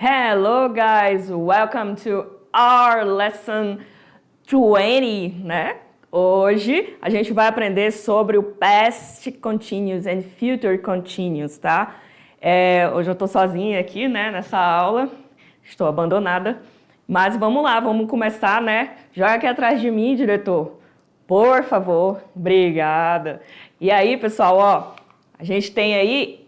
Hello guys, welcome to our lesson 20, né? Hoje a gente vai aprender sobre o Past Continuous and Future Continuous, tá? Hoje eu tô sozinha aqui, né, nessa aula, estou abandonada, mas vamos lá, vamos começar, né? Joga aqui atrás de mim, diretor, por favor, obrigada. E aí, pessoal, ó, a gente tem aí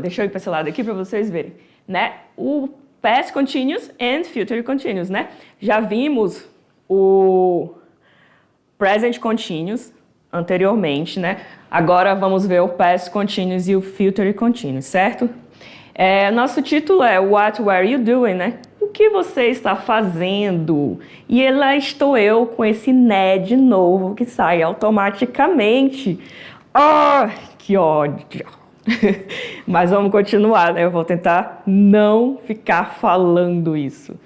deixa eu ir para esse lado aqui para vocês verem, né? O Past Continuous and Future Continuous, né? Já vimos o Present Continuous anteriormente, né? Agora vamos ver o Past Continuous e o Future Continuous, certo? Nosso título é What were you doing, né? O que você está fazendo? E lá estou eu com esse né de novo que sai automaticamente. Oh, que ódio! Mas vamos continuar, né? Eu vou tentar não ficar falando isso.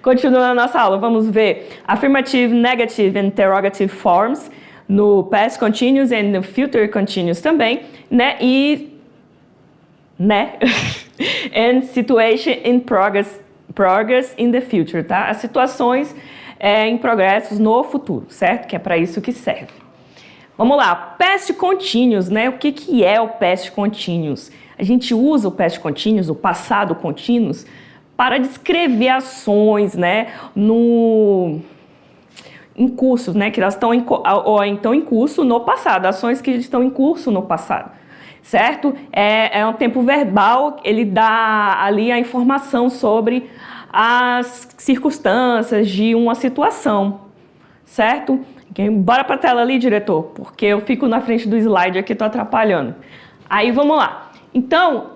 Continuando a nossa aula, vamos ver Affirmative, Negative and Interrogative Forms no Past Continuous e no Future Continuous também, né? And Situation in Progress in the Future, tá? As situações em progressos no futuro, certo? Que é para isso que serve. Vamos lá, Past Continuous, né? O que é o Past Continuous? A gente usa o Past Continuous, o passado continuous, para descrever ações, né? Em curso, né? Que elas estão em curso no passado, ações que estão em curso no passado, certo? É um tempo verbal, ele dá ali a informação sobre as circunstâncias de uma situação, certo? Bora para a tela ali, diretor, porque eu fico na frente do slide aqui, tô atrapalhando. Aí, vamos lá. Então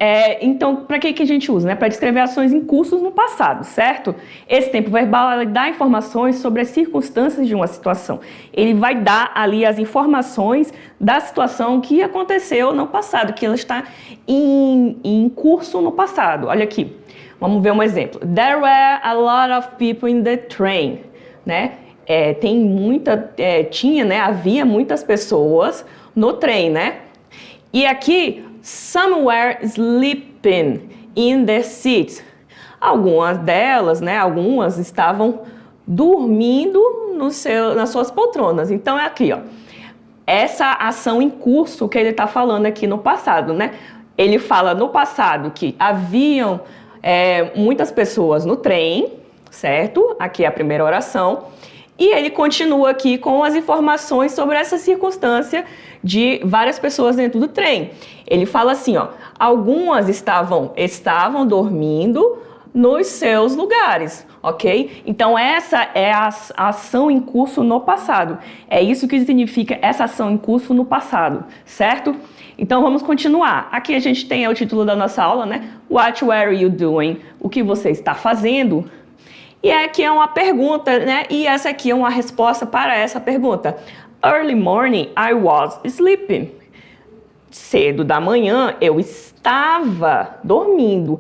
para que a gente usa? Né? Para descrever ações em cursos no passado, certo? Esse tempo verbal ele dá informações sobre as circunstâncias de uma situação. Ele vai dar ali as informações da situação que aconteceu no passado, que ela está em curso no passado. Olha aqui, vamos ver um exemplo. There were a lot of people in the train, né? Havia muitas pessoas no trem, né? E aqui, some were sleeping in their seats. Algumas delas, né? Algumas estavam dormindo nas suas poltronas. Então, é aqui, ó. Essa ação em curso que ele está falando aqui no passado, né? Ele fala no passado que haviam muitas pessoas no trem, certo? Aqui é a primeira oração. E ele continua aqui com as informações sobre essa circunstância de várias pessoas dentro do trem. Ele fala assim, ó, algumas estavam dormindo nos seus lugares, ok? Então essa é a ação em curso no passado. É isso que significa essa ação em curso no passado, certo? Então vamos continuar. Aqui a gente tem o título da nossa aula, né? What were you doing? O que você está fazendo? E aqui é uma pergunta, né? E essa aqui é uma resposta para essa pergunta. Early morning, I was sleeping. Cedo da manhã, eu estava dormindo.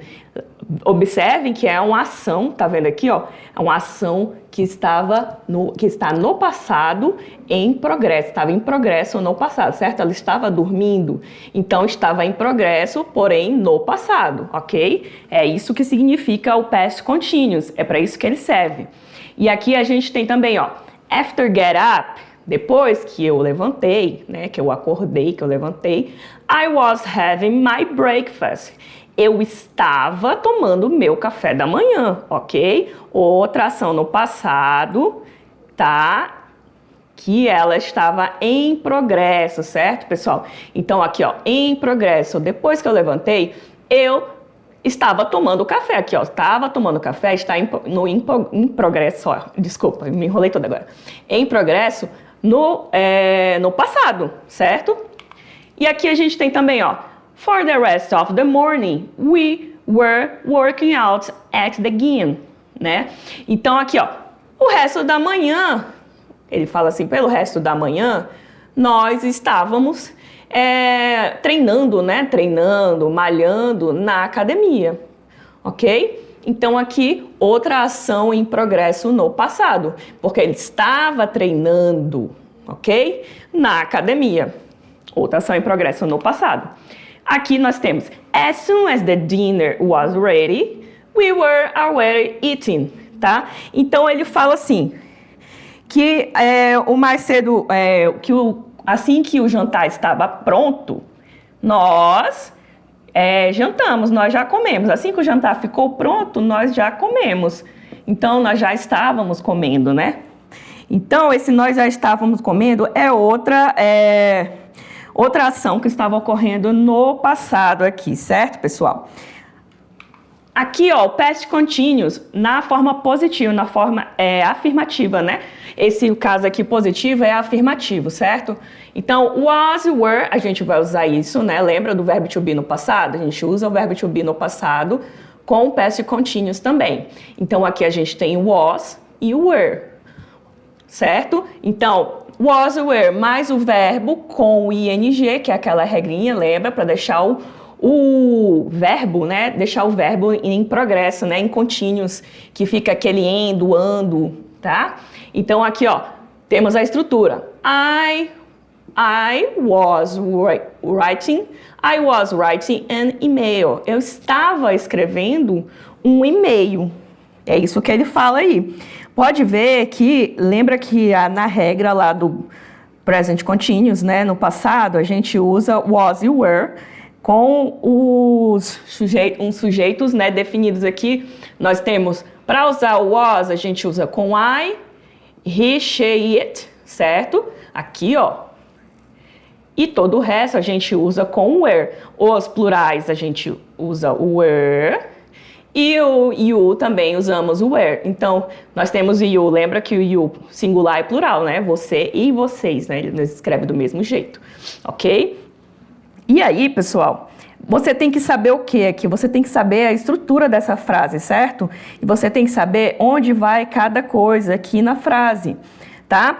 Observem que é uma ação, tá vendo aqui, ó? É uma ação que está no passado em progresso. Estava em progresso no passado, certo? Ela estava dormindo, então estava em progresso, porém no passado, ok? É isso que significa o Past Continuous, é para isso que ele serve. E aqui a gente tem também, ó, after get up, depois que eu levantei, né, que eu acordei, que eu levantei, I was having my breakfast. Eu estava tomando meu café da manhã, ok? Outra ação no passado, tá? Que ela estava em progresso, certo, pessoal? Então, aqui, ó, em progresso. Depois que eu levantei, eu estava tomando café. Aqui, ó, estava tomando café, está em progresso, ó. Desculpa, me enrolei toda agora. Em progresso no passado, certo? E aqui a gente tem também, ó, for the rest of the morning, we were working out at the gym, né? Então aqui, ó, o resto da manhã, ele fala assim, pelo resto da manhã, nós estávamos treinando, né? Treinando, malhando na academia, ok? Então aqui, outra ação em progresso no passado, porque ele estava treinando, ok? Na academia. Outra ação em progresso no passado. Aqui nós temos, as soon as the dinner was ready, we were already eating, tá? Então ele fala assim, que o mais cedo, assim que o jantar estava pronto, nós jantamos, nós já comemos. Assim que o jantar ficou pronto, nós já comemos. Então nós já estávamos comendo, né? Então esse nós já estávamos comendo é outra ação que estava ocorrendo no passado aqui, certo, pessoal? Aqui, ó, o past continuous na forma positiva, na forma afirmativa, né? Esse caso aqui positivo é afirmativo, certo? Então, was, were, a gente vai usar isso, né? Lembra do verbo to be no passado? A gente usa o verbo to be no passado com o past continuous também. Então, aqui a gente tem was e were, certo? Então, was, were, mais o verbo com o ing, que é aquela regrinha, lembra? Para deixar o verbo, né? Deixar o verbo em progresso, né? Em contínuos, que fica aquele endo, ando, tá? Então, aqui, ó, temos a estrutura. I was writing an email. Eu estava escrevendo um e-mail. É isso que ele fala aí. Pode ver que, lembra que na regra lá do present continuous, né? No passado, a gente usa was e were com os sujeitos, né, definidos aqui. Nós temos, para usar o was, a gente usa com I, he, she, it, certo? Aqui, ó. E todo o resto a gente usa com were. Os plurais a gente usa o were. E o you também usamos o were. Então, nós temos o you. Lembra que o you singular é plural, né? Você e vocês, né? Ele escreve do mesmo jeito, ok? E aí, pessoal, você tem que saber o que aqui? Você tem que saber a estrutura dessa frase, certo? E você tem que saber onde vai cada coisa aqui na frase, tá?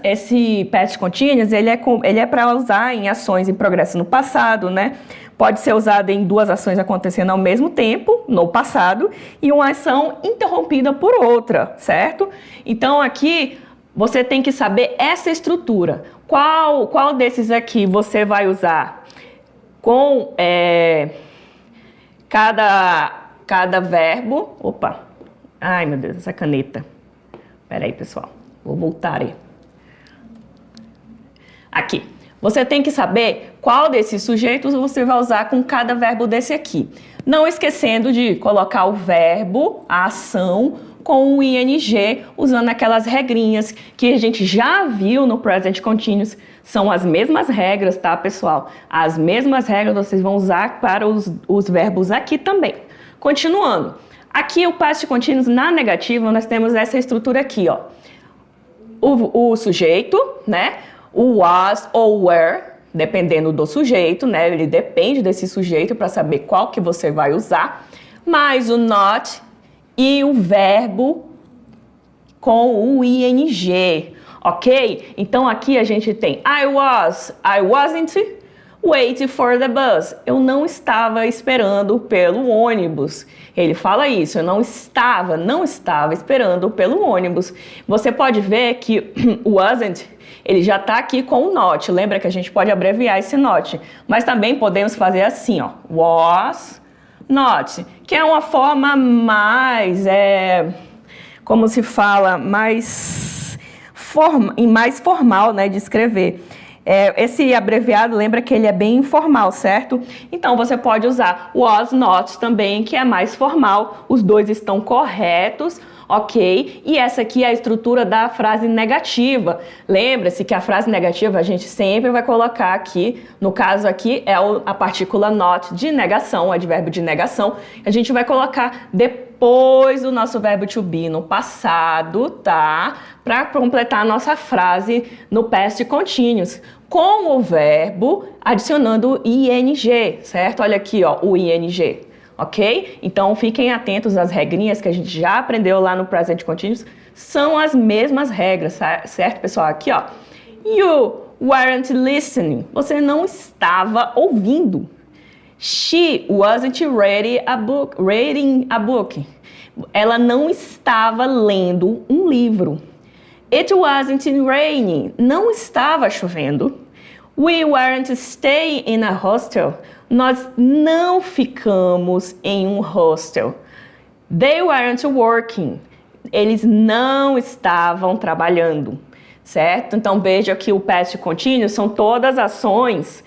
Esse past continuous, ele é para usar em ações em progresso no passado, né? Pode ser usado em duas ações acontecendo ao mesmo tempo, no passado, e uma ação interrompida por outra, certo? Então, aqui, você tem que saber essa estrutura. Qual desses aqui você vai usar com cada verbo? Opa! Ai, meu Deus, essa caneta. Espera aí, pessoal. Vou voltar aí. Aqui. Você tem que saber qual desses sujeitos você vai usar com cada verbo desse aqui. Não esquecendo de colocar o verbo, a ação, com o ing, usando aquelas regrinhas que a gente já viu no present continuous. São as mesmas regras, tá, pessoal? As mesmas regras vocês vão usar para os verbos aqui também. Continuando. Aqui o past continuous na negativa, nós temos essa estrutura aqui, ó. O sujeito, né? O was ou were, dependendo do sujeito, né? Ele depende desse sujeito para saber qual que você vai usar. Mais o not e o verbo com o ing, ok? Então aqui a gente tem I wasn't waiting for the bus. Eu não estava esperando pelo ônibus. Ele fala isso, eu não estava esperando pelo ônibus. Você pode ver que o wasn't, ele já está aqui com o not. Lembra que a gente pode abreviar esse not. Mas também podemos fazer assim, ó. Was not, que é uma forma mais, como se fala, mais formal, né, de escrever. Esse abreviado, lembra que ele é bem informal, certo? Então, você pode usar was not também, que é mais formal. Os dois estão corretos, ok? E essa aqui é a estrutura da frase negativa. Lembra-se que a frase negativa a gente sempre vai colocar aqui, no caso aqui é a partícula not de negação, o advérbio de negação. A gente vai colocar depois do nosso verbo to be no passado, tá? Para completar a nossa frase no past continuous, com o verbo adicionando ing, certo? Olha aqui, ó, o ing, ok? Então, fiquem atentos às regrinhas que a gente já aprendeu lá no present continuous. São as mesmas regras, certo, pessoal? Aqui, ó. You weren't listening. Você não estava ouvindo. She wasn't reading a book. Ela não estava lendo um livro. It wasn't raining. Não estava chovendo. We weren't staying in a hostel. Nós não ficamos em um hostel. They weren't working. Eles não estavam trabalhando, certo? Então veja que o past continuous são todas ações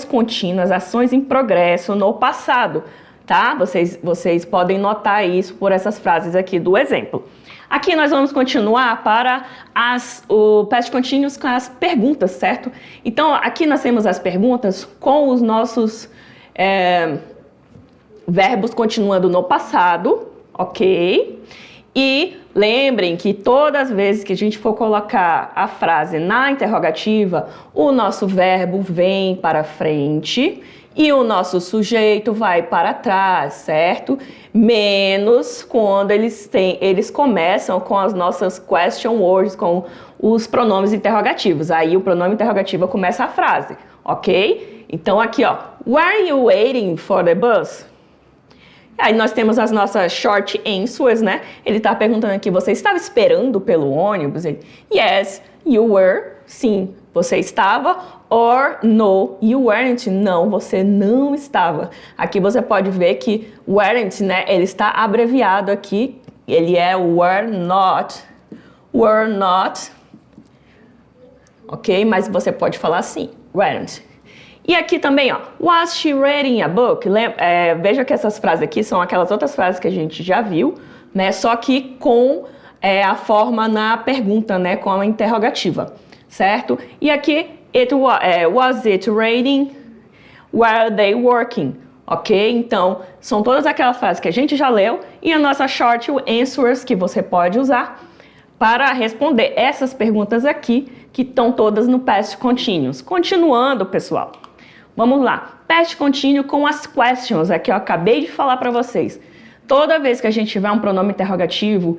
contínuas, ações em progresso no passado, tá? Vocês podem notar isso por essas frases aqui do exemplo. Aqui nós vamos continuar para o past continuous com as perguntas, certo? Então aqui nós temos as perguntas com os nossos verbos continuando no passado, ok? E lembrem que todas as vezes que a gente for colocar a frase na interrogativa, o nosso verbo vem para frente e o nosso sujeito vai para trás, certo? Menos quando eles começam com as nossas question words, com os pronomes interrogativos. Aí o pronome interrogativo começa a frase, ok? Então aqui, ó, were you waiting for the bus? Aí nós temos as nossas short answers, né? Ele tá perguntando aqui, você estava esperando pelo ônibus? Ele, yes, you were. Sim, você estava. Or no, you weren't. Não, você não estava. Aqui você pode ver que weren't, né? Ele está abreviado aqui. Ele é were not. Were not. Ok? Mas você pode falar assim, weren't. E aqui também, ó, was she reading a book? Veja que essas frases aqui são aquelas outras frases que a gente já viu, né? Só que com a forma na pergunta, né? Com a interrogativa, certo? E aqui, was it raining? Were they working? Ok? Então, são todas aquelas frases que a gente já leu e a nossa short answers que você pode usar para responder essas perguntas aqui, que estão todas no past continuous. Continuando, pessoal. Vamos lá, past continuous com as questions, aqui eu acabei de falar para vocês. Toda vez que a gente tiver um pronome interrogativo,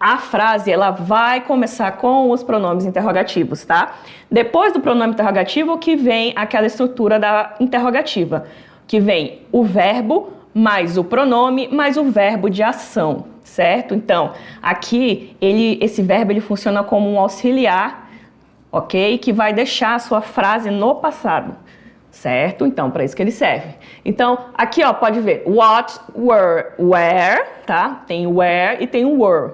a frase ela vai começar com os pronomes interrogativos, tá? Depois do pronome interrogativo que vem aquela estrutura da interrogativa, que vem o verbo mais o pronome mais o verbo de ação, certo? Então, aqui esse verbo ele funciona como um auxiliar, ok? Que vai deixar a sua frase no passado. Certo? Então, para isso que ele serve. Então, aqui, ó, pode ver. What, where, tá? Tem where e tem were.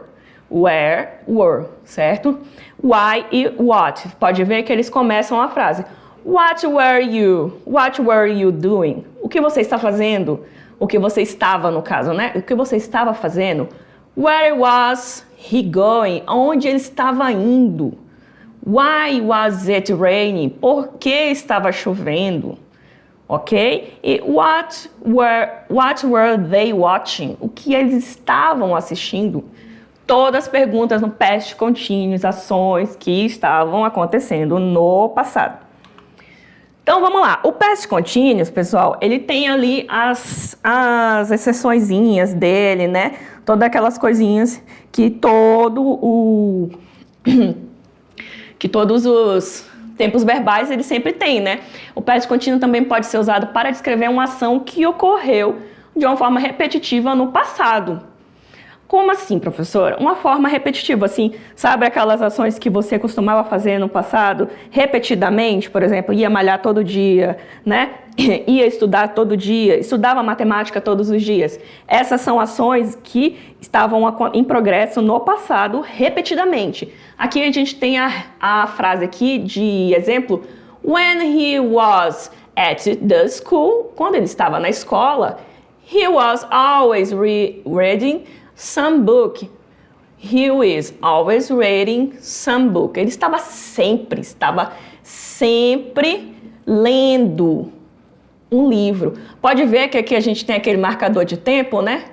Where, were, certo? Why e what. Pode ver que eles começam a frase. What were you doing? O que você está fazendo? O que você estava, no caso, né? O que você estava fazendo? Where was he going? Onde ele estava indo? Why was it raining? Por que estava chovendo? Ok? E what were they watching? O que eles estavam assistindo? Todas as perguntas no past continuous, ações que estavam acontecendo no passado. Então vamos lá. O past continuous, pessoal, ele tem ali as exceçõezinhas dele, né? Todas aquelas coisinhas que todos os tempos verbais ele sempre tem, né? O past continuous também pode ser usado para descrever uma ação que ocorreu de uma forma repetitiva no passado. Como assim, professora? Uma forma repetitiva, assim, sabe aquelas ações que você costumava fazer no passado repetidamente? Por exemplo, ia malhar todo dia, né? Ia estudar todo dia, estudava matemática todos os dias. Essas são ações que estavam em progresso no passado repetidamente. Aqui a gente tem a frase aqui de exemplo. When he was at the school, quando ele estava na escola, he was always reading some book. He is always reading some book. Ele estava sempre lendo um livro. Pode ver que aqui a gente tem aquele marcador de tempo, né?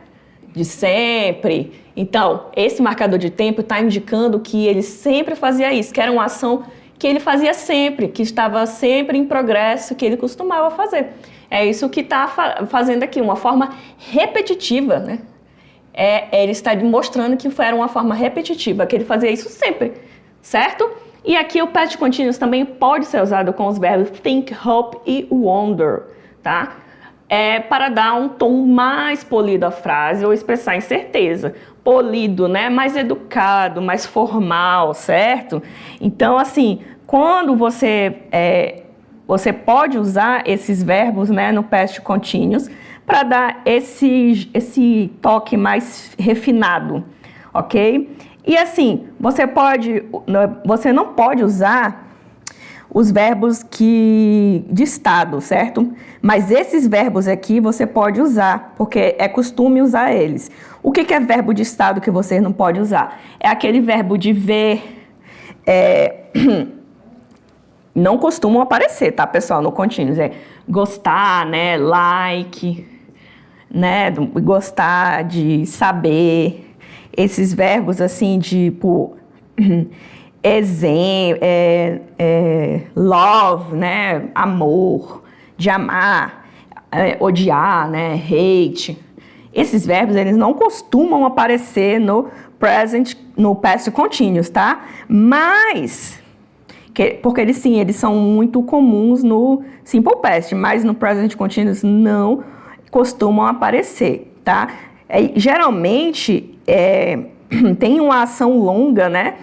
De sempre. Então, esse marcador de tempo está indicando que ele sempre fazia isso, que era uma ação que ele fazia sempre, que estava sempre em progresso, que ele costumava fazer. É isso que está fazendo aqui, uma forma repetitiva, né? Ele está mostrando que era uma forma repetitiva, que ele fazia isso sempre, certo? E aqui o past continuous também pode ser usado com os verbos think, hope e wonder, tá? Para dar um tom mais polido à frase ou expressar incerteza. Polido, né? Mais educado, mais formal, certo? Então, assim, quando você você pode usar esses verbos, né, no past continuous para dar esse toque mais refinado, ok? E assim, você não pode usar os verbos de estado, certo? Mas esses verbos aqui você pode usar, porque é costume usar eles. O que é verbo de estado que você não pode usar? É aquele verbo de ver, não costumam aparecer, tá, pessoal, no continuous. É gostar, né, like, né, gostar de saber. Esses verbos, assim, tipo... love, né, amor, de amar, odiar, né, hate. Esses verbos, eles não costumam aparecer no past continuous, tá? Mas, porque eles são muito comuns no simple past, mas no present continuous não costumam aparecer, tá? Geralmente, tem uma ação longa, né?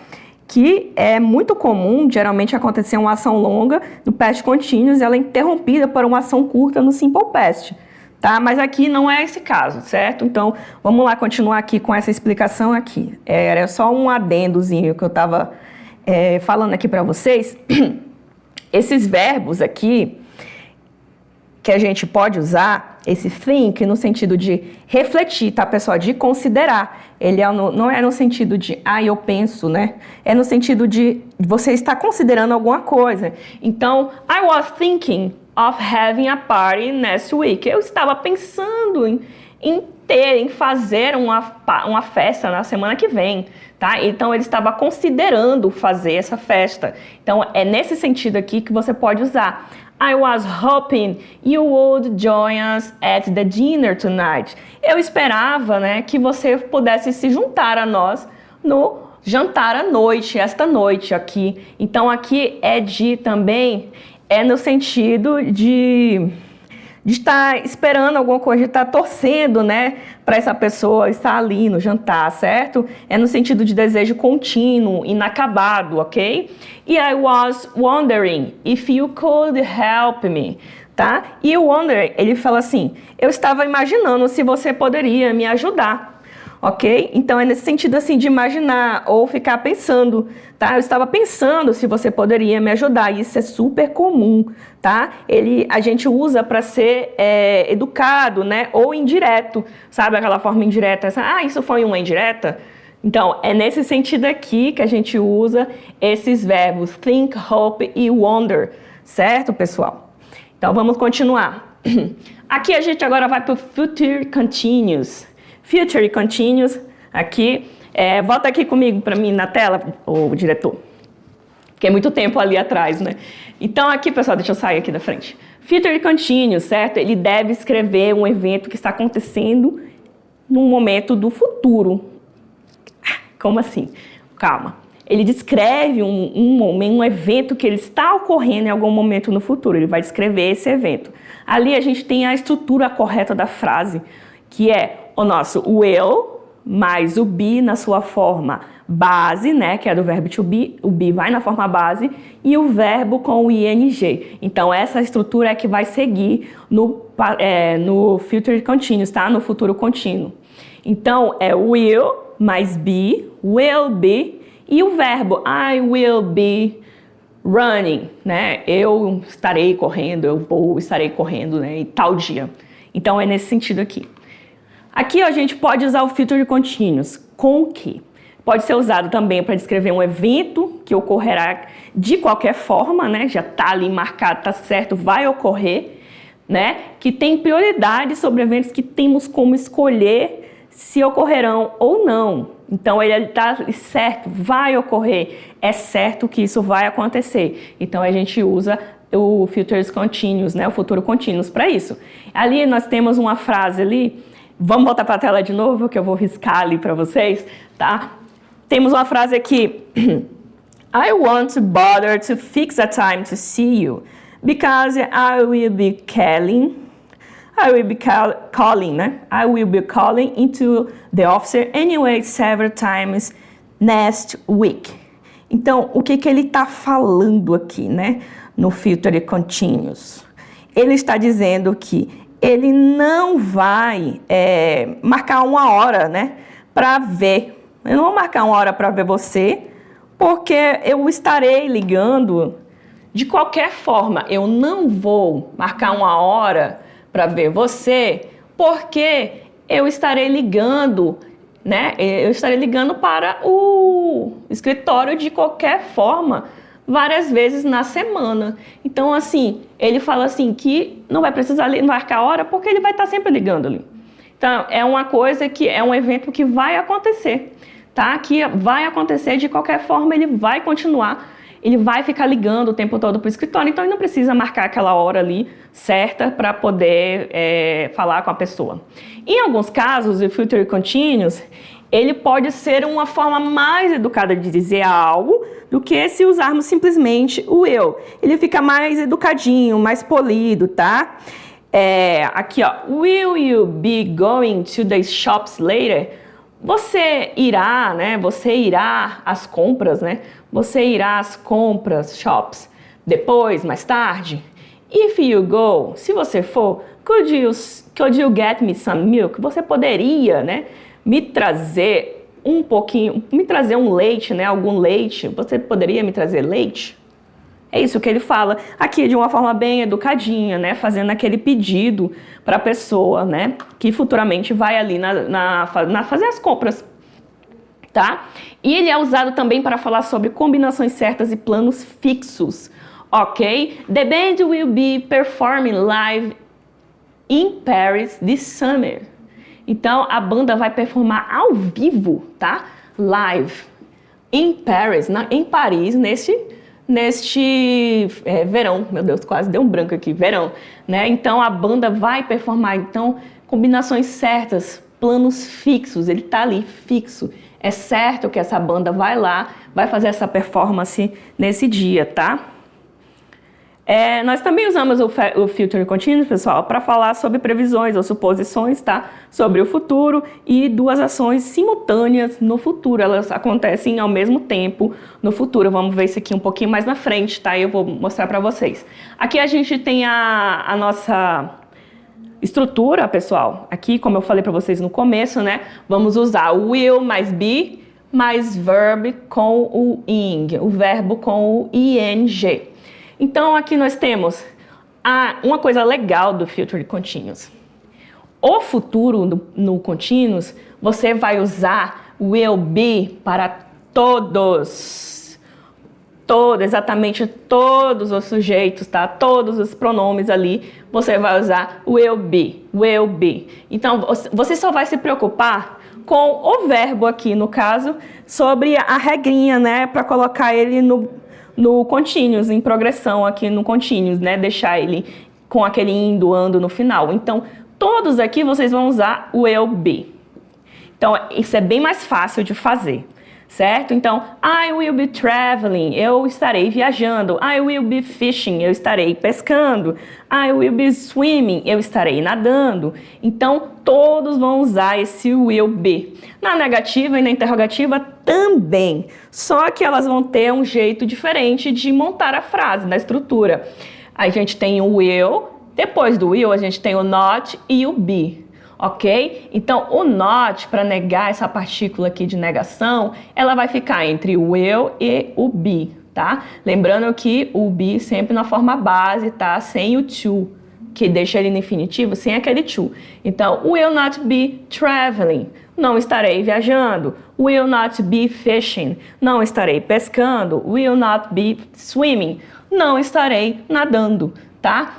Que é muito comum, geralmente, acontecer uma ação longa no past continuous, ela é interrompida por uma ação curta no simple past, tá? Mas aqui não é esse caso, certo? Então, vamos lá continuar aqui com essa explicação aqui. Era só um adendozinho que eu estava falando aqui para vocês. Esses verbos aqui, que a gente pode usar, esse think, no sentido de refletir, tá, pessoal? De considerar. Ele não é no sentido de, eu penso, né? É no sentido de você estar considerando alguma coisa. Então, I was thinking of having a party next week. Eu estava pensando em fazer uma festa na semana que vem, tá? Então, ele estava considerando fazer essa festa. Então, é nesse sentido aqui que você pode usar. I was hoping you would join us at the dinner tonight. Eu esperava, né, que você pudesse se juntar a nós no jantar à noite, esta noite aqui. Então, aqui também é no sentido de estar esperando alguma coisa, de estar torcendo, né, para essa pessoa estar ali no jantar, certo? É no sentido de desejo contínuo, inacabado, ok? E I was wondering if you could help me, tá? E o wonder, ele fala assim, eu estava imaginando se você poderia me ajudar, ok? Então é nesse sentido assim de imaginar ou ficar pensando, tá? Eu estava pensando se você poderia me ajudar. Isso é super comum, tá? A gente usa para ser educado, né? Ou indireto, sabe aquela forma indireta? Isso foi uma indireta? Então é nesse sentido aqui que a gente usa esses verbos think, hope e wonder, certo, pessoal? Então vamos continuar. Aqui a gente agora vai para o future continuous. Future continuous, aqui, volta aqui comigo para mim na tela, o diretor, que é muito tempo ali atrás, né? Então aqui, pessoal, deixa eu sair aqui da frente. Future continuous, certo? Ele deve escrever um evento que está acontecendo num momento do futuro. Como assim? Calma. Ele descreve um evento que ele está ocorrendo em algum momento no futuro. Ele vai descrever esse evento. Ali a gente tem a estrutura correta da frase, que é o nosso will mais o be na sua forma base, né, que é do verbo to be, o be vai na forma base, e o verbo com o ing. Então, essa estrutura é que vai seguir no future continuous, tá? No futuro contínuo. Então, é will mais be, will be, e o verbo I will be running, né? Eu estarei correndo, estarei correndo, né, em tal dia. Então, é nesse sentido aqui. Aqui a gente pode usar o future continuous com o que? Pode ser usado também para descrever um evento que ocorrerá de qualquer forma, né? Já está ali marcado, está certo, vai ocorrer, né? Que tem prioridade sobre eventos que temos como escolher se ocorrerão ou não. Então ele está certo, vai ocorrer, é certo que isso vai acontecer. Então a gente usa o future continuous, né? O futuro contínuo para isso. Ali nós temos uma frase ali. Vamos voltar para a tela de novo, que eu vou riscar ali para vocês, tá? Temos uma frase aqui. I want to bother to fix a time to see you, because I will be calling, né? I will be calling into the office anyway several times next week. Então, o que ele está falando aqui, né? No Future Continuous. Ele está dizendo que ele não vai marcar uma hora, né? Para ver. Eu não vou marcar uma hora para ver você, porque eu estarei ligando de qualquer forma. Eu não vou marcar uma hora para ver você, porque eu estarei ligando, né? Eu estarei ligando para o escritório de qualquer forma, várias vezes na semana. Então, assim, ele fala assim que não vai precisar marcar a hora, porque ele vai estar sempre ligando ali. Então, é uma coisa que é um evento que vai acontecer, tá? Que vai acontecer de qualquer forma, ele vai continuar. Ele vai ficar ligando o tempo todo para o escritório, então ele não precisa marcar aquela hora ali certa para poder falar com a pessoa. Em alguns casos, o Future Continuous, ele pode ser uma forma mais educada de dizer algo do que se usarmos simplesmente o will. Ele fica mais educadinho, mais polido, tá? Aqui, ó. Will you be going to the shops later? Você irá, né? Você irá às compras, né? Você irá às compras, shops, depois, mais tarde? If you go, se você for, could you get me some milk? Você poderia, né? Me trazer um leite, né? Algum leite. Você poderia me trazer leite? É isso que ele fala aqui de uma forma bem educadinha, né? Fazendo aquele pedido para a pessoa, né? Que futuramente vai ali fazer as compras, tá? E ele é usado também para falar sobre combinações certas e planos fixos, ok? The band will be performing live in Paris this summer. Então, a banda vai performar ao vivo, tá? Live in Paris, em Paris, neste verão. Meu Deus, quase deu um branco aqui, verão, né? Então, a banda vai performar, então, combinações certas, planos fixos, ele tá ali fixo. É certo que essa banda vai lá, vai fazer essa performance nesse dia, tá? Nós também usamos o Future Continuous, pessoal, para falar sobre previsões ou suposições, tá? Sobre o futuro e duas ações simultâneas no futuro. Elas acontecem ao mesmo tempo no futuro. Vamos ver isso aqui um pouquinho mais na frente, tá? Eu vou mostrar para vocês. Aqui a gente tem a nossa estrutura, pessoal. Aqui, como eu falei para vocês no começo, né? Vamos usar o will mais be mais verb com o ing, o verbo com o ing. Então, aqui nós temos uma coisa legal do Future Continuous. O futuro no Continuous, você vai usar will be para todos. Exatamente todos os sujeitos, tá? Todos os pronomes ali, você vai usar will be. Então, você só vai se preocupar com o verbo aqui, no caso, sobre a regrinha, né? Para colocar ele no continuous, em progressão aqui no continuous, né? Deixar ele com aquele indo, ando no final. Então, todos aqui vocês vão usar o will be. Então, isso é bem mais fácil de fazer, certo? Então, I will be traveling, eu estarei viajando. I will be fishing, eu estarei pescando. I will be swimming, eu estarei nadando. Então, todos vão usar esse will be. Na negativa e na interrogativa também, só que elas vão ter um jeito diferente de montar a frase, na estrutura. A gente tem o will, depois do will a gente tem o not e o be. Ok? Então, o not, para negar essa partícula aqui de negação, ela vai ficar entre o will e o be, tá? Lembrando que o be sempre na forma base, tá? Sem o to, que deixa ele no infinitivo, sem aquele to. Então, will not be traveling, não estarei viajando. Will not be fishing, não estarei pescando. Will not be swimming, não estarei nadando, tá?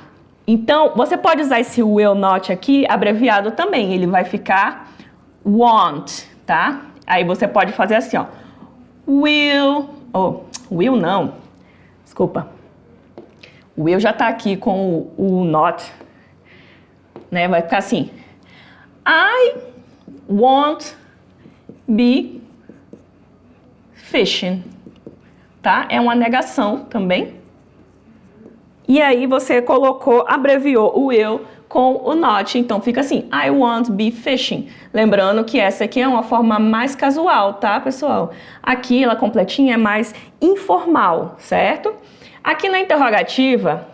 Então, você pode usar esse will not aqui abreviado também. Ele vai ficar won't, tá? Aí você pode fazer assim, ó. Will não. Desculpa. O will já tá aqui com o not, né? Vai ficar assim. I won't be fishing, tá? É uma negação também. E aí você abreviou o will com o not. Então fica assim, I won't be fishing. Lembrando que essa aqui é uma forma mais casual, tá, pessoal? Aqui, ela completinha, é mais informal, certo? Aqui na interrogativa,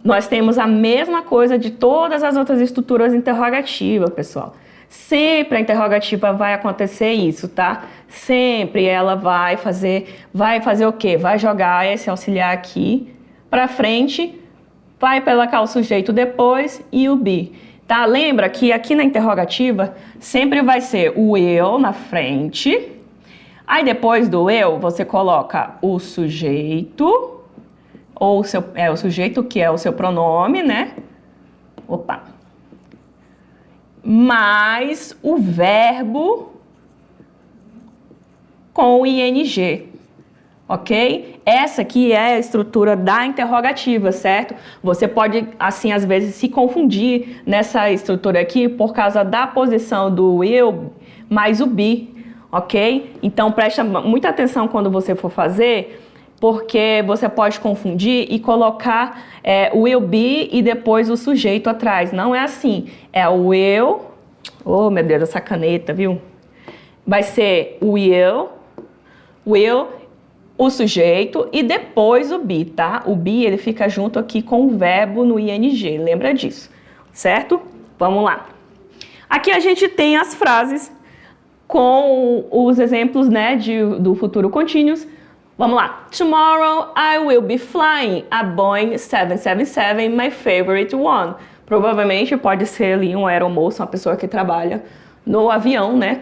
nós temos a mesma coisa de todas as outras estruturas interrogativas, pessoal. Sempre a interrogativa vai acontecer isso, tá? Sempre ela vai fazer o quê? Vai jogar esse auxiliar aqui para frente, vai colocar o sujeito depois e o be, tá? Lembra que aqui na interrogativa sempre vai ser o eu na frente, aí depois do eu você coloca o sujeito, ou o sujeito que é o seu pronome, né? Opa! Mais o verbo com o ing. Ok? Essa aqui é a estrutura da interrogativa, certo? Você pode, assim, às vezes se confundir nessa estrutura aqui por causa da posição do will mais o be, ok? Então, presta muita atenção quando você for fazer, porque você pode confundir e colocar o will be e depois o sujeito atrás. Não é assim. É o will, oh meu Deus, essa caneta, viu? Vai ser o will, o sujeito e depois o be, tá? O be, ele fica junto aqui com o verbo no ing, lembra disso, certo? Vamos lá. Aqui a gente tem as frases com os exemplos, né, do futuro contínuos. Vamos lá. Tomorrow I will be flying a Boeing 777, my favorite one. Provavelmente pode ser ali um aeromoço, uma pessoa que trabalha no avião, né,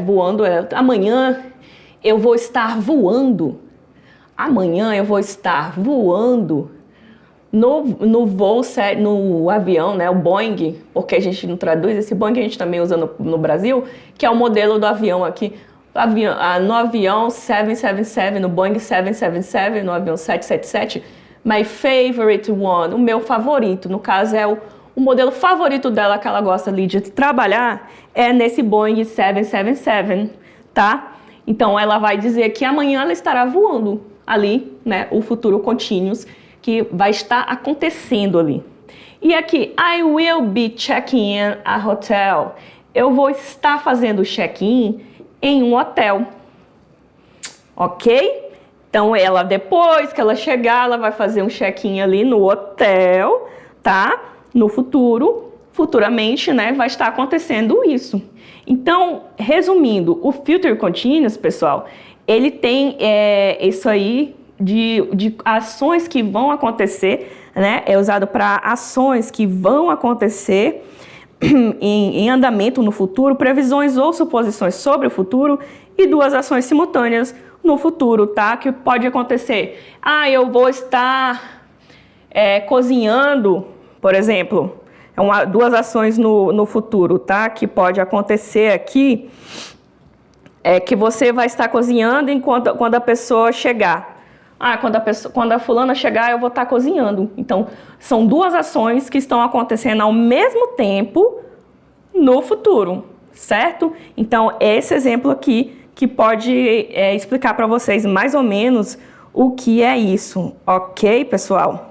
voando. Amanhã eu vou estar voando. Amanhã eu vou estar voando no avião, né? O Boeing, porque a gente não traduz esse Boeing que a gente também usa no Brasil, que é o modelo do avião aqui. No avião 777, no Boeing 777, no avião 777, my favorite one, o meu favorito, no caso é o modelo favorito dela que ela gosta ali de trabalhar, é nesse Boeing 777, tá? Então, ela vai dizer que amanhã ela estará voando ali, né? O futuro contínuos que vai estar acontecendo ali. E aqui, I will be checking in a hotel. Eu vou estar fazendo check-in em um hotel. Ok? Então, ela, depois que ela chegar, ela vai fazer um check-in ali no hotel, tá? No futuro, futuramente, né? Vai estar acontecendo isso. Então, resumindo, o future continuous, pessoal, ele tem isso aí de ações que vão acontecer, né? É usado para ações que vão acontecer em andamento no futuro, previsões ou suposições sobre o futuro e duas ações simultâneas no futuro, tá? Que pode acontecer. Ah, eu vou estar cozinhando, por exemplo. Duas ações no futuro, tá? Que pode acontecer aqui é que você vai estar cozinhando quando a pessoa chegar. Ah, quando a fulana chegar, eu vou estar cozinhando. Então, são duas ações que estão acontecendo ao mesmo tempo no futuro, certo? Então, esse exemplo aqui que pode explicar para vocês mais ou menos o que é isso, ok, pessoal?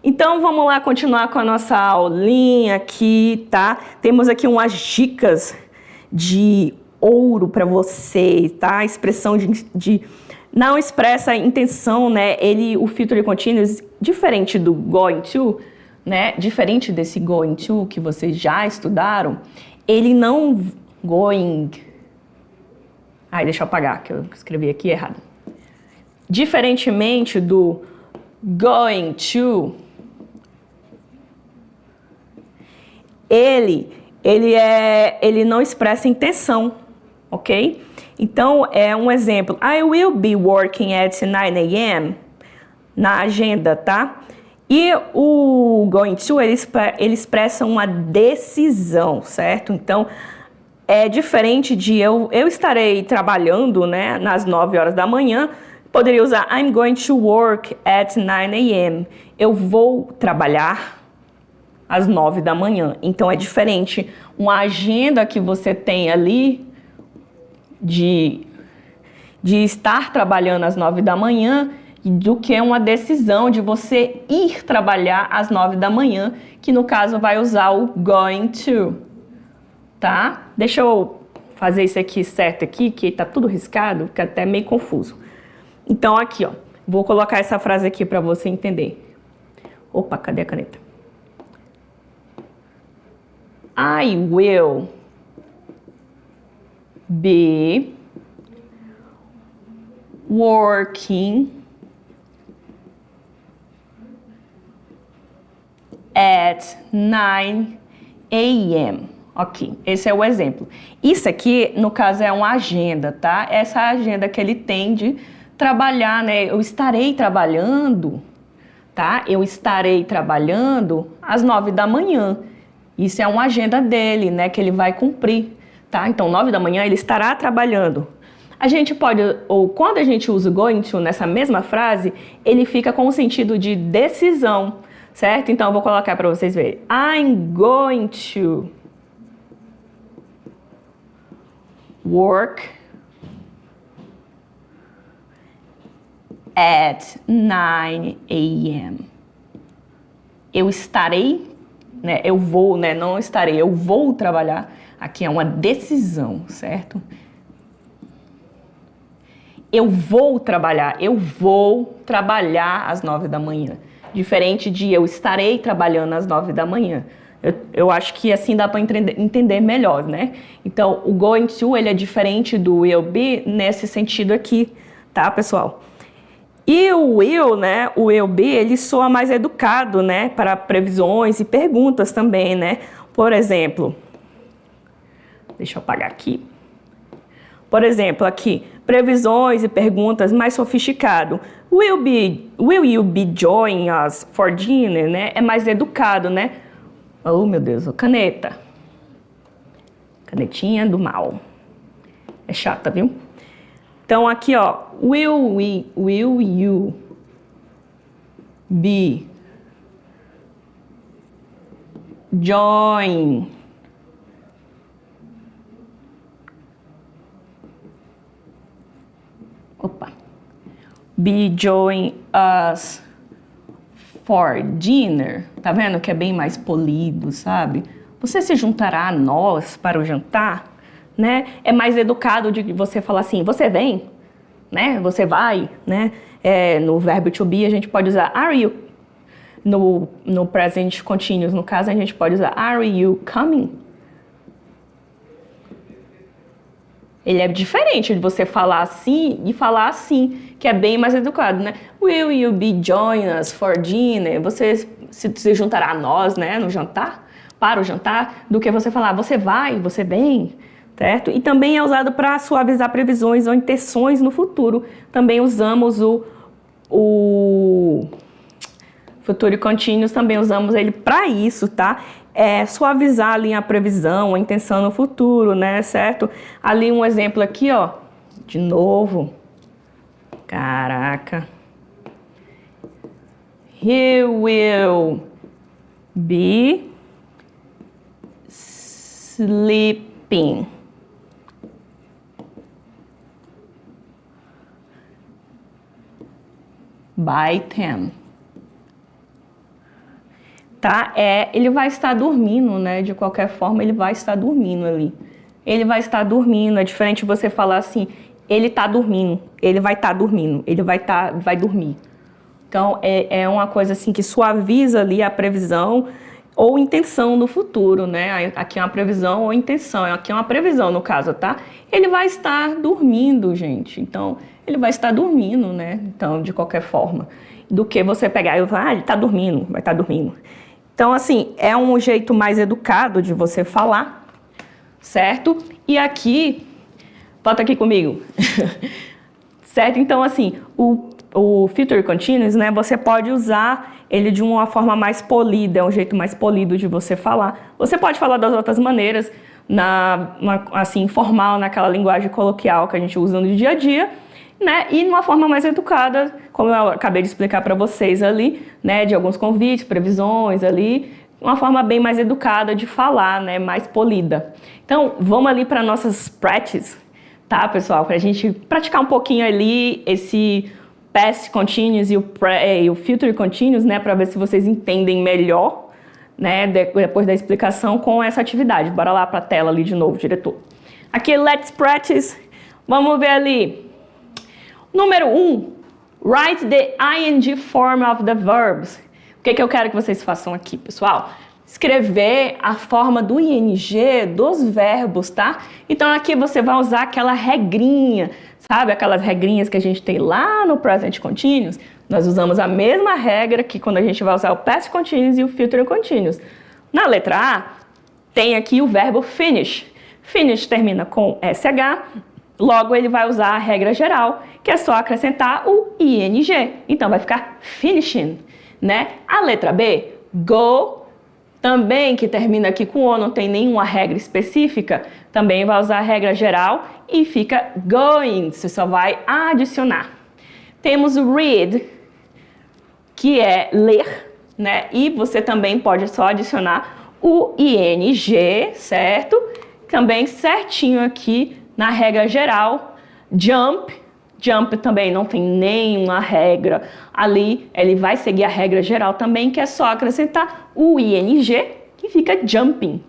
Então, vamos lá continuar com a nossa aulinha aqui, tá? Temos aqui umas dicas de ouro para vocês, tá? A expressão não expressa a intenção, né? O future continuous, diferente do going to, né? Diferente desse going to que vocês já estudaram, ele não going... Ai, deixa eu apagar, que eu escrevi aqui errado. Diferentemente do going to... Ele não expressa intenção, ok? Então, é um exemplo. I will be working at 9 a.m. na agenda, tá? E o going to, ele expressa uma decisão, certo? Então, é diferente de eu estarei trabalhando, né, nas 9 horas da manhã. Poderia usar I'm going to work at 9 a.m. Eu vou trabalhar às 9 da manhã. Então, é diferente uma agenda que você tem ali de estar trabalhando às 9 da manhã do que uma decisão de você ir trabalhar às 9 da manhã, que no caso vai usar o going to, tá? Deixa eu fazer isso aqui certo aqui, que tá tudo riscado, fica até meio confuso. Então aqui, ó, vou colocar essa frase aqui para você entender. Opa, cadê a caneta? I will be working at 9 a.m. Ok, esse é o exemplo. Isso aqui, no caso, é uma agenda, tá? Essa é a agenda que ele tem de trabalhar, né? Eu estarei trabalhando, tá? Eu estarei trabalhando às 9 da manhã. Isso é uma agenda dele, né? Que ele vai cumprir, tá? Então, 9 da manhã ele estará trabalhando. A gente pode, ou quando a gente usa o going to nessa mesma frase, ele fica com o sentido de decisão, certo? Então, eu vou colocar para vocês verem. I'm going to work at 9 a.m. Eu estarei, né? Eu vou, né? Não estarei, eu vou trabalhar. Aqui é uma decisão, certo? Eu vou trabalhar às 9 da manhã. Diferente de eu estarei trabalhando às 9 da manhã. Eu acho que assim dá para entender melhor, né? Então, o going to, ele é diferente do will be nesse sentido aqui, tá, pessoal? E o will, né, o will be, ele soa mais educado, né, para previsões e perguntas também, né? Por exemplo, deixa eu apagar aqui. Por exemplo, aqui, previsões e perguntas mais sofisticado. Will you be joining us for dinner, né? É mais educado, né? Oh, meu Deus, caneta. Canetinha do mal. É chata, viu? Então, aqui, ó. Will you be joining us for dinner? Tá vendo que é bem mais polido, sabe? Você se juntará a nós para o jantar, né? É mais educado de você falar assim, você vem, né? Você vai, né? No verbo to be a gente pode usar are you. No present continuous, no caso, a gente pode usar are you coming? Ele é diferente de você falar assim e falar assim, que é bem mais educado, né? Will you be joining us for dinner? Você se juntará a nós, né, no jantar, para o jantar, do que você falar, você vai, você vem, certo? E também é usado para suavizar previsões ou intenções no futuro. Também usamos o futuro continuous, também usamos ele para isso, tá? Suavizar ali a previsão, a intenção no futuro, né, certo? Ali um exemplo aqui, ó, de novo. Caraca. He will be sleeping by 10. Tá? Ele vai estar dormindo, né? De qualquer forma, ele vai estar dormindo ali. Ele vai estar dormindo. É diferente você falar assim, ele tá dormindo, ele vai estar dormindo, ele vai dormir. Então, é uma coisa assim que suaviza ali a previsão ou intenção no futuro, né? Aqui é uma previsão ou intenção, aqui é uma previsão no caso, tá? Ele vai estar dormindo, gente. Então, ele vai estar dormindo, né? Então, de qualquer forma. Do que você pegar e falar, ele tá dormindo, vai estar dormindo. Então, assim, é um jeito mais educado de você falar, certo? E aqui, volta aqui comigo, certo? Então, assim, o future continuous, né, você pode usar ele de uma forma mais polida, é um jeito mais polido de você falar. Você pode falar das outras maneiras, assim, informal, naquela linguagem coloquial que a gente usa no dia a dia, né? E de uma forma mais educada, como eu acabei de explicar para vocês ali, né? De alguns convites, previsões ali, uma forma bem mais educada de falar, né? Mais polida. Então, vamos ali para nossas practices, tá, pessoal? Para a gente praticar um pouquinho ali esse past continuous e o future continuous, né, para ver se vocês entendem melhor, né, depois da explicação com essa atividade. Bora lá para a tela ali de novo, diretor. Aqui, let's practice. Vamos ver ali. Número 1, write the ing form of the verbs. O que eu quero que vocês façam aqui, pessoal? Escrever a forma do ing dos verbos, tá? Então aqui você vai usar aquela regrinha, sabe? Aquelas regrinhas que a gente tem lá no present continuous. Nós usamos a mesma regra que quando a gente vai usar o past continuous e o future continuous. Na letra A, tem aqui o verbo finish. Finish termina com SH, logo ele vai usar a regra geral, que é só acrescentar o ing. Então vai ficar finishing, né? A letra B, go, também que termina aqui com O, não tem nenhuma regra específica, também vai usar a regra geral e fica going, você só vai adicionar. Temos o read, que é ler, né? E você também pode só adicionar o ing, certo? Também certinho aqui na regra geral. Jump, jump também não tem nenhuma regra ali, ele vai seguir a regra geral também, que é só acrescentar o ing, que fica jumping,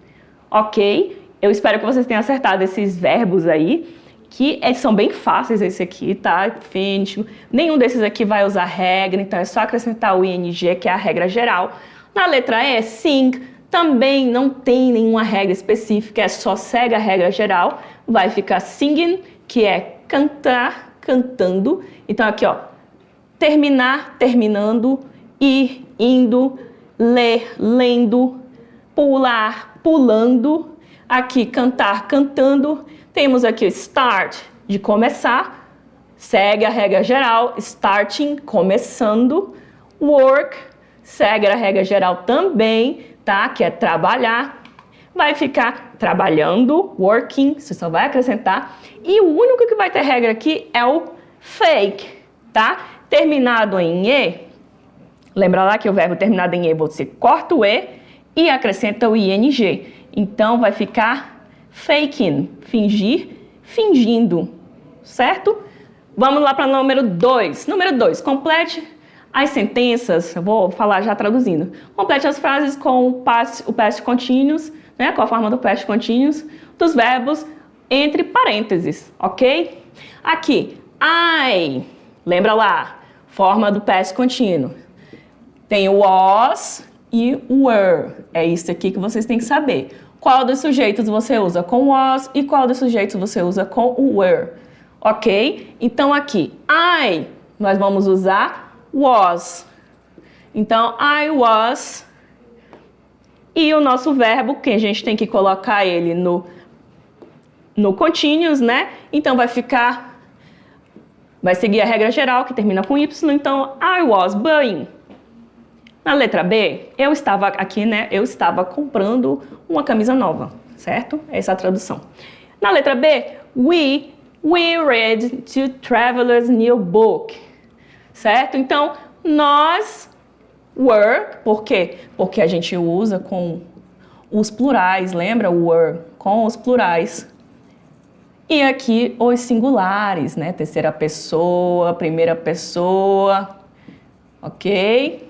ok? Eu espero que vocês tenham acertado esses verbos aí, que são bem fáceis esse aqui, tá? Finish, nenhum desses aqui vai usar regra, então é só acrescentar o ing, que é a regra geral. Na letra E, sing, também não tem nenhuma regra específica, é só segue a regra geral, vai ficar singing, que é cantar, cantando. Então aqui, ó, terminar, terminando, ir, indo, ler, lendo, pular, pulando. Aqui, cantar, cantando. Temos aqui o start, de começar, segue a regra geral, starting, começando. Work, segue a regra geral também, tá? Que é trabalhar. Vai ficar trabalhando, working, você só vai acrescentar. E o único que vai ter regra aqui é o fake, tá? Terminado em E, lembra lá que o verbo terminado em E, você corta o E e acrescenta o ing. Então, vai ficar faking, fingir, fingindo, certo? Vamos lá para o número 2. Número 2, complete as sentenças, eu vou falar já traduzindo. Complete as frases com o past continuous, né, com a forma do past continuous, dos verbos entre parênteses, ok? Aqui, I, lembra lá, forma do past continuous. Tem o was e o were, é isso aqui que vocês têm que saber. Qual dos sujeitos você usa com was e qual dos sujeitos você usa com o were, ok? Então aqui, I, nós vamos usar was. Então, I was. E o nosso verbo, que a gente tem que colocar ele no continuous, né? Então, vai seguir a regra geral, que termina com Y. Então, I was buying. Na letra B, eu estava aqui, né? Eu estava comprando uma camisa nova, certo? Essa é a tradução. Na letra B, we read to Traveler's New Book, certo? Então, nós were, por quê? Porque a gente usa com os plurais, lembra? Were, com os plurais. E aqui os singulares, né? Terceira pessoa, primeira pessoa, ok?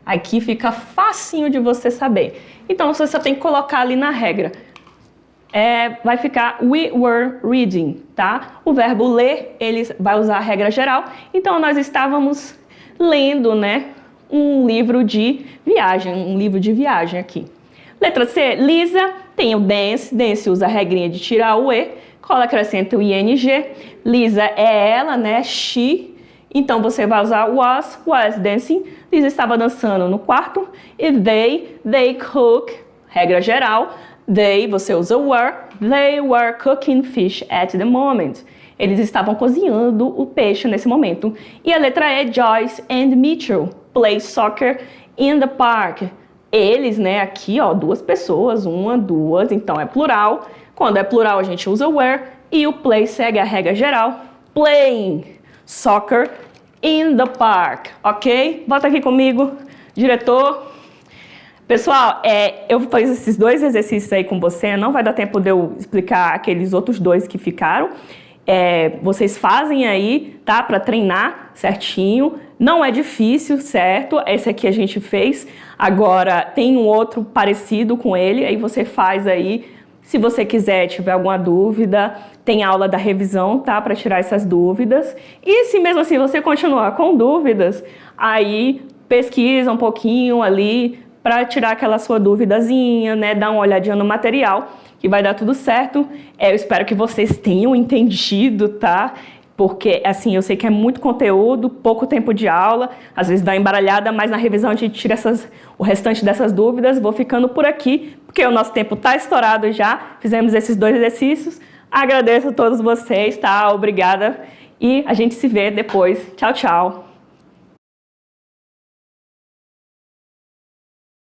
Aqui fica facinho de você saber. Então, você só tem que colocar ali na regra. Vai ficar we were reading, tá? O verbo ler, ele vai usar a regra geral. Então, nós estávamos lendo, né? Um livro de viagem aqui. Letra C, Lisa tem o dance. Dance usa a regrinha de tirar o E. Acrescenta o ing. Lisa é ela, né? She. Então, você vai usar was dancing. Lisa estava dançando no quarto. E they cook, regra geral. Você usa were. They were cooking fish at the moment. Eles estavam cozinhando o peixe nesse momento. E a letra E, Joyce and Mitchell play soccer in the park. Eles, né, aqui, ó, duas pessoas, uma, duas, então é plural. Quando é plural, a gente usa were. E o play segue a regra geral. Playing soccer in the park, ok? Bota aqui comigo, diretor. Pessoal, eu fiz esses dois exercícios aí com você, não vai dar tempo de eu explicar aqueles outros dois que ficaram. vocês fazem aí, tá? Para treinar certinho. Não é difícil, certo? Esse aqui a gente fez. Agora tem um outro parecido com ele, aí você faz aí. Se você quiser, tiver alguma dúvida, tem aula da revisão, tá? Para tirar essas dúvidas. E se mesmo assim você continuar com dúvidas, aí pesquisa um pouquinho ali para tirar aquela sua duvidazinha, né? Dá uma olhadinha no material, que vai dar tudo certo. Eu espero que vocês tenham entendido, tá? Porque, assim, eu sei que é muito conteúdo, pouco tempo de aula, às vezes dá embaralhada, mas na revisão a gente tira o restante dessas dúvidas. Vou ficando por aqui, porque o nosso tempo está estourado já. Fizemos esses 2 exercícios. Agradeço a todos vocês, tá? Obrigada. E a gente se vê depois. Tchau, tchau.